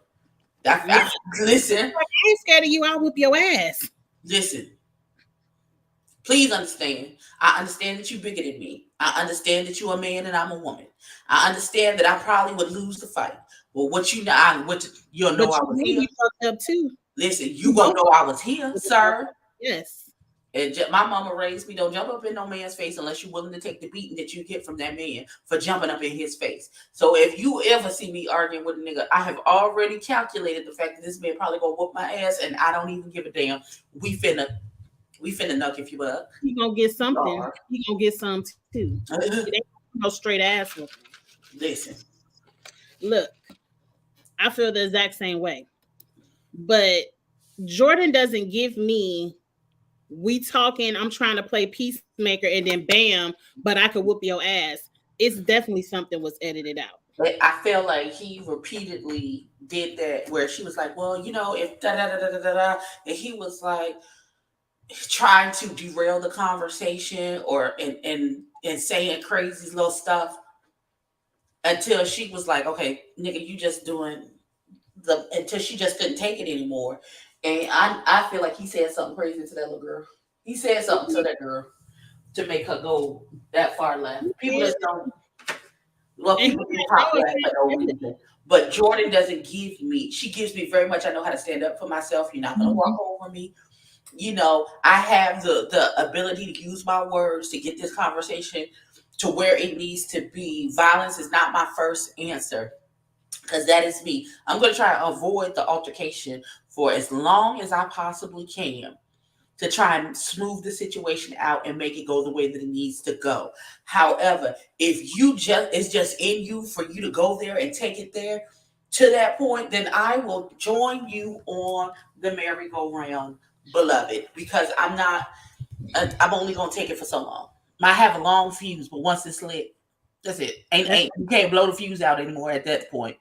yeah. Listen, Like, I ain't scared of you. I'll whoop your ass. listen. Please understand. I understand that you bigger than me. I understand that you're a man and I'm a woman. I understand that I probably would lose the fight. Well, you'll know But I you was know here. you fucked up too. Listen, you You gonna both know I was here, sir. yes. And my mama raised me, don't jump up in no man's face unless you're willing to take the beating that you get from that man for jumping up in his face. So if you ever see me arguing with a nigga, I have already calculated the fact that this man probably gonna whoop my ass and I don't even give a damn. We finna knock if you up. You gonna get something. You gonna get some too. It ain't no straight ass whooping. Listen. Look, I feel the exact same way. But Jordan doesn't give me we talking, I'm trying to play peacemaker, and then bam, but I could whoop your ass. It's definitely something was edited out. But I feel like he repeatedly did that where she was like, well, if da da da da da da da, and he was like trying to derail the conversation or and saying crazy little stuff until she was like, okay, nigga, you just doing until she just couldn't take it anymore. And I feel like he said something crazy to that little girl. He said something to that girl to make her go that far left. People just don't. Well, And people do pop left for no reason. But Jordan doesn't give me. She gives me very much. I know how to stand up for myself. You're not gonna walk over me. I have the ability to use my words to get this conversation to where it needs to be. Violence is not my first answer because that is me. I'm going to try to avoid the altercation for as long as I possibly can to try and smooth the situation out and make it go the way that it needs to go. However, if it's just in you for you to go there and take it there to that point, then I will join you on the merry-go-round, beloved, because I'm only going to take it for so long. Might have a long fuse, but once it's lit, that's it. Ain't you can't blow the fuse out anymore at that point.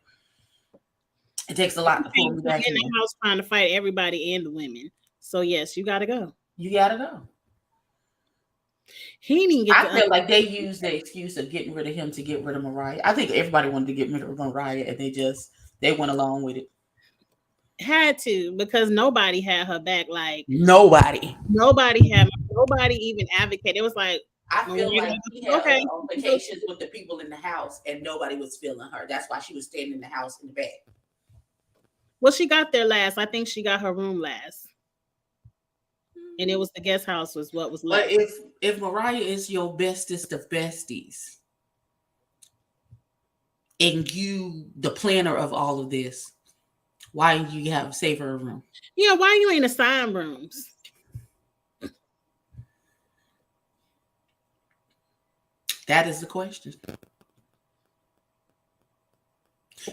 It takes a lot to pull me back in the house trying to fight everybody and the women. So yes, you gotta go. You gotta go. He didn't get. I feel like they used the excuse of getting rid of him to get rid of Mariah. I think everybody wanted to get rid of Mariah, and they went along with it. Had to because nobody had her back. Like nobody even advocated. It was like I feel like he had altercations with the people in the house, and nobody was feeling her. That's why she was staying in the house in the back. Well, she got there last. I think she got her room last. And it was the guest house was what was left. But if Mariah is your bestest of besties, and you the planner of all of this, why you have save her room? Yeah, why you ain't assigned rooms? That is the question.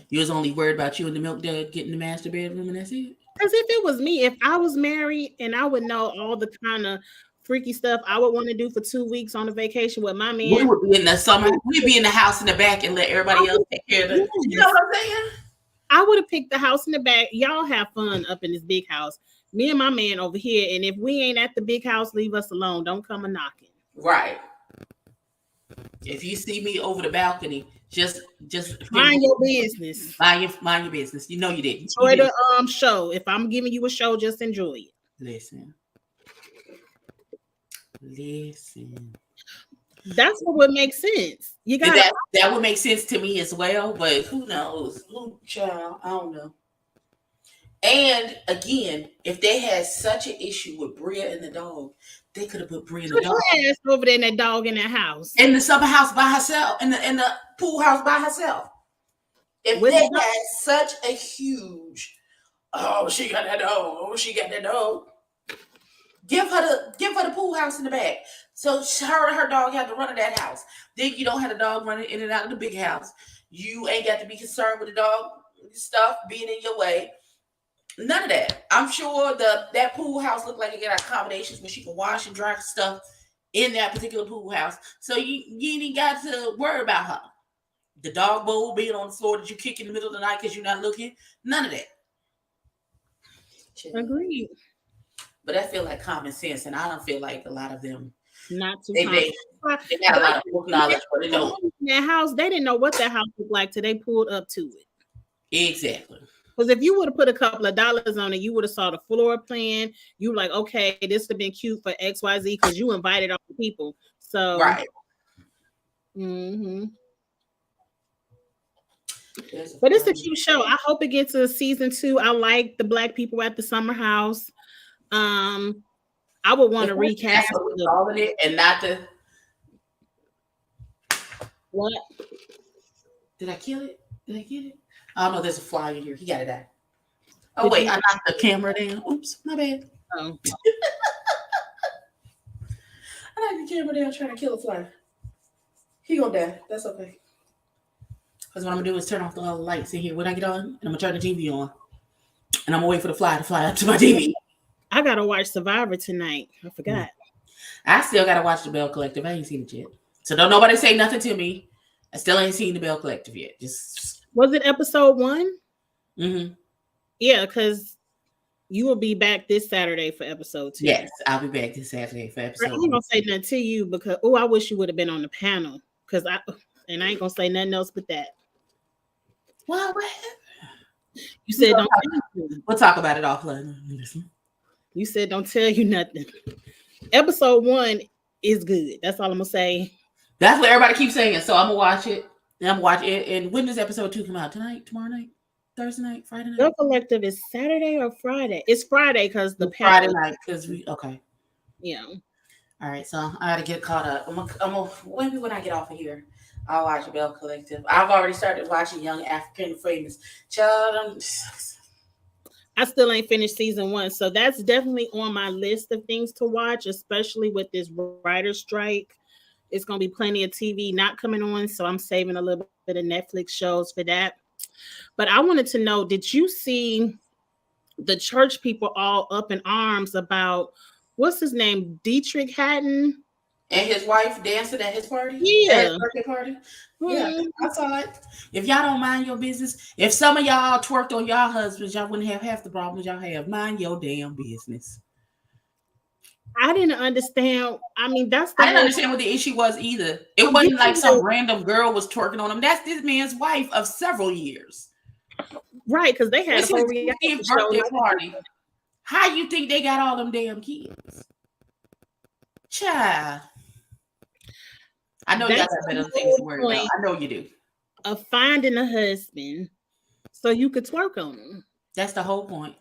You was only worried about you and the milk dud getting the master bedroom, and that's it. Because if it was me, if I was married and I would know all the kind of freaky stuff I would want to do for 2 weeks on a vacation with my man. We would be in the summer. We'd be in the house in the back and let everybody else take care of it. You know what I'm saying? I would have picked the house in the back. Y'all have fun up in this big house. Me and my man over here. And if we ain't at the big house, leave us alone. Don't come a knocking. Right. If you see me over the balcony, just Mind your business. mind your business. You know you didn't. You Enjoy didn't the show. If I'm giving you a show, just enjoy it. listen. Listen. That's what would make sense. You And gotta that would make sense to me as well, but who knows? Who child? I don't know. And again, if they had such an issue with Bria and the dog, they could have put Bria and the put dog her ass over there and that dog in that house in the summer house by herself, in the pool house by herself. If with they the dog. had such a huge, oh, she got that dog, oh, she got that dog, give her the pool house in the back. So her and her dog have to run in that house. Then you don't have the dog running in and out of the big house. You ain't got to be concerned with the dog stuff being in your way. None of that. I'm sure that pool house looked like it got accommodations where she can wash and dry stuff in that particular pool house. So you ain't got to worry about her. The dog bowl being on the floor that you kick in the middle of the night because you're not looking. None of that. Agreed. But I feel like common sense, and I don't feel like a lot of them. Not too They got a lot of book knowledge, but they don't. In that house, they didn't know what that house looked like till they pulled up to it. Exactly. Because if you would have put a couple of dollars on it, you would have saw the floor plan. You were like, okay, this would have been cute for XYZ because you invited all the people. So right. Mm-hmm. But it's a cute show. I hope it gets a season 2. I like the black people at the summer house. I would want to recast it and not the what? Did I kill it? Did I get it? I don't know. There's a fly in here. He got it out. Oh wait, I knocked the camera down. Oops, my bad. Oh. I knocked the camera down trying to kill a fly. He gonna die. That's okay. Because what I'm gonna do is turn off all the lights in here when I get on, and I'm gonna turn the TV on, and I'm gonna wait for the fly to fly up to my TV. I gotta watch Survivor tonight. I forgot. I still gotta watch the Bell Collective. I ain't seen it yet, so don't nobody say nothing to me. I still ain't seen the Bell Collective yet. Just was it episode 1? Mm-hmm. Yeah, because you will be back this Saturday for episode 2. Yes, I'll be back this Saturday for episode 2. I ain't gonna say nothing to you because I wish you would have been on the panel because I ain't gonna say nothing else but that. What? You said we'll talk about it offline. You said don't tell you nothing. Episode 1 is good. That's all I'm gonna say. That's what everybody keeps saying. So I'm gonna watch it. And I'm gonna watch it. And when does episode 2 come out? Tonight? Tomorrow night? Thursday night? Friday night? The Collective is Saturday or Friday? It's Friday because the Friday night because we okay. Yeah. All right. So I gotta get caught up. I'm gonna maybe when I get off of here, I'll watch the Bell Collective. I've already started watching Young African Famous. Child, I still ain't finished season 1, so that's definitely on my list of things to watch, especially with this writer's strike. It's gonna be plenty of TV not coming on, so I'm saving a little bit of Netflix shows for that. But I wanted to know, did you see the church people all up in arms about what's his name, Dietrich Haddon? And his wife dancing at his party? Yeah. At his birthday party? Mm-hmm. Yeah, I saw it. If y'all don't mind your business, if some of y'all twerked on y'all husbands, y'all wouldn't have half the problems y'all have. Mind your damn business. I didn't understand. I mean, I didn't understand what the issue was either. It wasn't like some random girl was twerking on him. That's this man's wife of several years. Right, because they had a whole birthday party. How you think they got all them damn kids? Child. I know y'all got better things to worry about. I know you do. Of finding a husband so you could twerk on him. That's the whole point.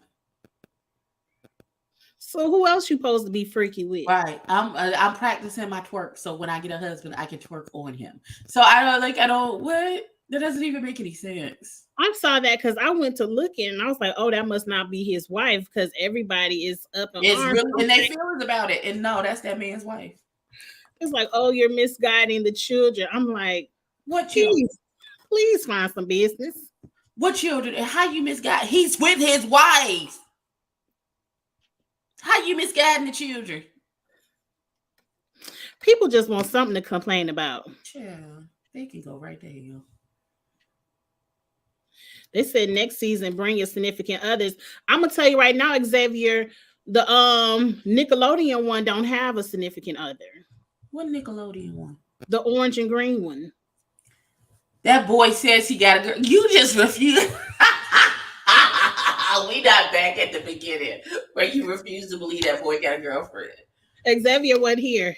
So who else you supposed to be freaky with? Right. I'm practicing my twerk, so when I get a husband, I can twerk on him. So I don't what? That doesn't even make any sense. I saw that because I went to look in and I was like, oh, that must not be his wife because everybody is up in arms. Really, and they feelings about it. And no, that's that man's wife. It's like, oh, you're misguiding the children. I'm like, what children? Please find some business. What children? And how you misguide? He's with his wife. How you misguiding the children? People just want something to complain about. Yeah, they can go right there. They said next season, bring your significant others. I'm gonna tell you right now, Xavier, the Nickelodeon one don't have a significant other. What Nickelodeon one? The orange and green one. That boy says he got a girl. You just refuse. We not back at the beginning where you refuse to believe that boy got a girlfriend. Xavier wasn't here.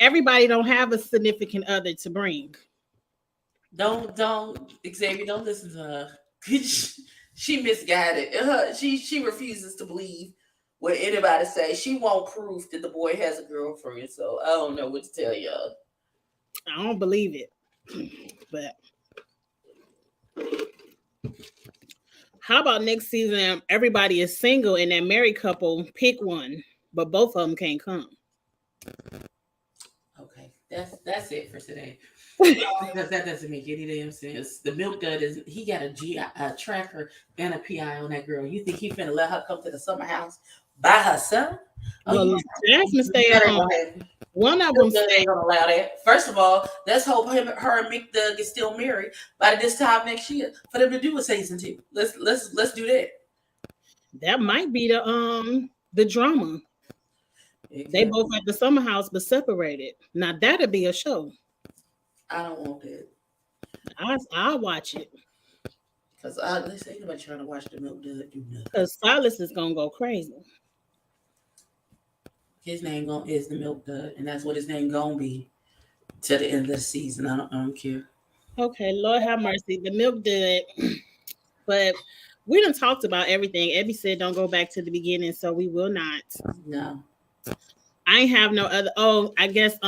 Everybody don't have a significant other to bring. Don't Xavier, don't listen to her. She misguided. She refuses to believe what anybody say. She won't proof that the boy has a girlfriend. So I don't know what to tell y'all. I don't believe it. But how about next season? Everybody is single and that married couple pick one, but both of them can't come. Okay, that's it for today. Because that doesn't make any damn sense. The milk dud is he got a tracker and a PI on that girl. You think he finna let her come to the summer house by herself? Oh, Well, Jasmine stay at home. One of them ain't gonna allow that. First of all, let's hope her and Mick Doug is still married by this time next year for them to do a season 2. Let's do that. That might be the drama. They both at the summer house but separated. Now that'll be a show. I don't want that. I'll watch it. Because listen, ain't nobody trying to watch the milk dud do nothing. Because Silas is gonna go crazy. His name is the milk dud, and that's what his name gonna be to the end of the season. I don't care. Okay, Lord have mercy. The milk dud. But we done talked about everything. Ebby said don't go back to the beginning, so we will not. No. I ain't have no other. Oh, I guess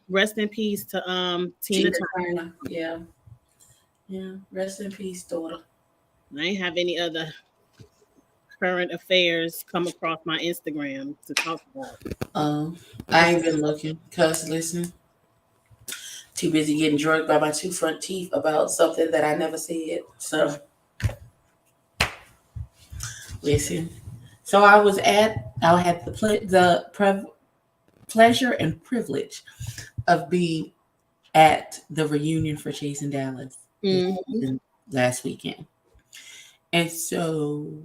rest in peace to Tina Turner. Yeah. Rest in peace, daughter. I ain't have any other current affairs come across my Instagram to talk about. I ain't been looking because listen, too busy getting drugged by my 2 front teeth about something that I never said. So listen. So I had the pleasure and privilege of being at the reunion for Chasing Dallas last weekend. And so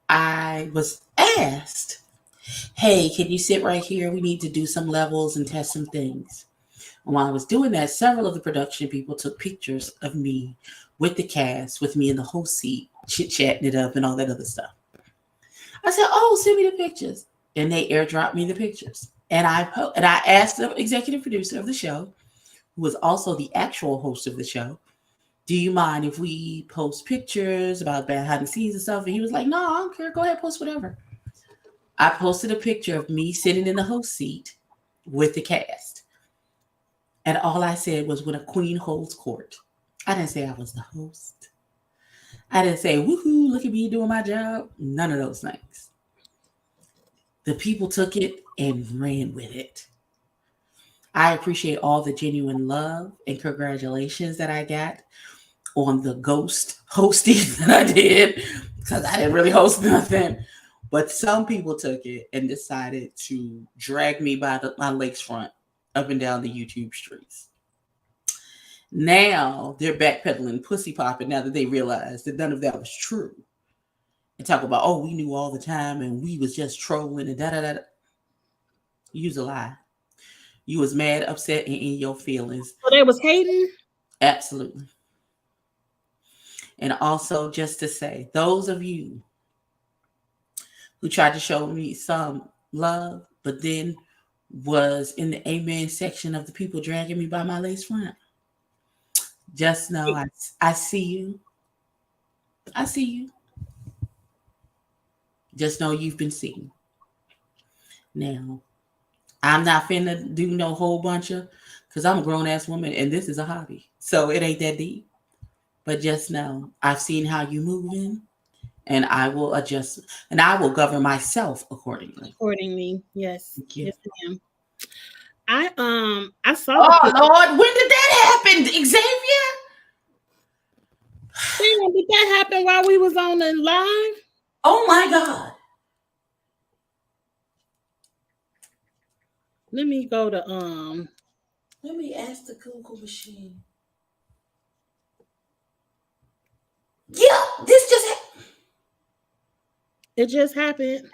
I was asked, hey, can you sit right here? We need to do some levels and test some things. And while I was doing that, several of the production people took pictures of me with the cast, with me in the host seat, chit-chatting it up and all that other stuff. I said, oh, send me the pictures. And they airdropped me the pictures. And I asked the executive producer of the show, who was also the actual host of the show, do you mind if we post pictures about behind the scenes and stuff? And he was like, no, I don't care. Go ahead, post whatever. I posted a picture of me sitting in the host seat with the cast. And all I said was, when a queen holds court. I didn't say I was the host. I didn't say, woohoo, look at me doing my job. None of those things. The people took it and ran with it. I appreciate all the genuine love and congratulations that I got on the ghost hosting that I did, because I didn't really host nothing. But some people took it and decided to drag me by my lakesfront up and down the YouTube streets. Now they're backpedaling, pussy popping, now that they realized that none of that was true. And talk about, oh, we knew all the time and we was just trolling and da-da-da. You was a lie. You was mad, upset, and in your feelings. So they was hating? Absolutely. And also, just to say, those of you who tried to show me some love, but then was in the amen section of the people dragging me by my lace front, just know I see you. I see you. Just know you've been seen. Now, I'm not finna do no whole bunch of, because I'm a grown-ass woman and this is a hobby. So it ain't that deep. But just know, I've seen how you moving, and I will adjust, and I will govern myself accordingly. Accordingly, yes. Thank you. Yes, ma'am. I saw. Oh Lord, when did that happen, Xavier? Damn, did that happen while we was on the live? Oh my God. Let me go to Let me ask the Google machine. Yeah, this just happened. It just happened.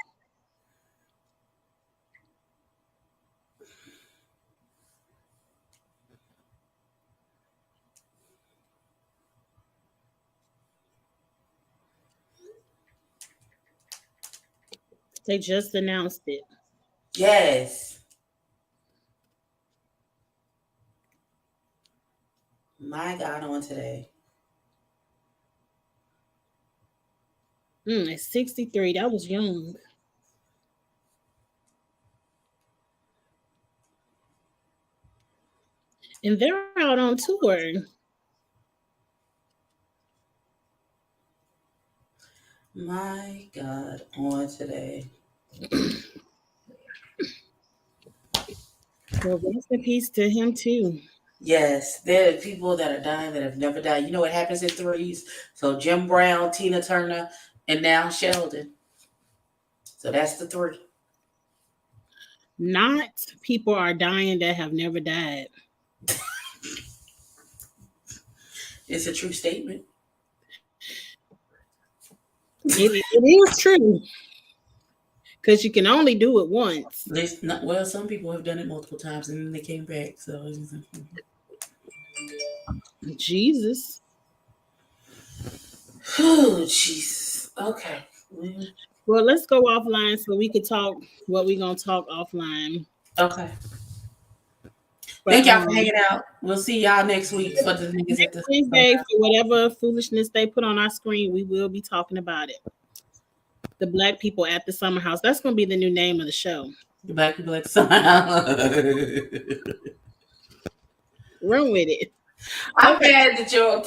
They just announced it. Yes. My God, on today. At 63, that was young. And they're out on tour. My God, on today. Well, rest in peace to him too. Yes, there are people that are dying that have never died. You know what happens in threes? So Jim Brown, Tina Turner, and now Sheldon. So that's the three. Not people are dying that have never died. It's a true statement. It is true because you can only do it once. Well, some people have done it multiple times and then they came back. So, Jesus. oh Jesus. Okay. Well, let's go offline so we can talk what we're gonna talk offline. Okay. But Thank y'all for hanging out. We'll see y'all next week for the niggas at next the. Wednesday, for whatever foolishness they put on our screen, we will be talking about it. The Black people at the summer house. That's gonna be the new name of the show. The black people at the summer. Run with it. I'm Okay. mad that your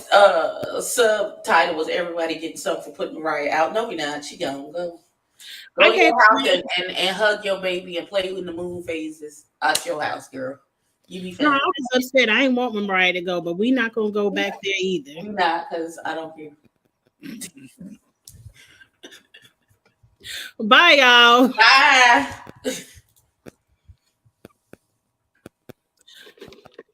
subtitle was "Everybody Getting Something for Putting Mariah Out." No, we not. She gone. Go I in gave your house and hug your baby and play with the moon phases out your house, girl. You be no, I fine. was upset. I ain't want Mariah to go, but we not gonna go back there either. You not, because I don't care. Bye, y'all. Bye.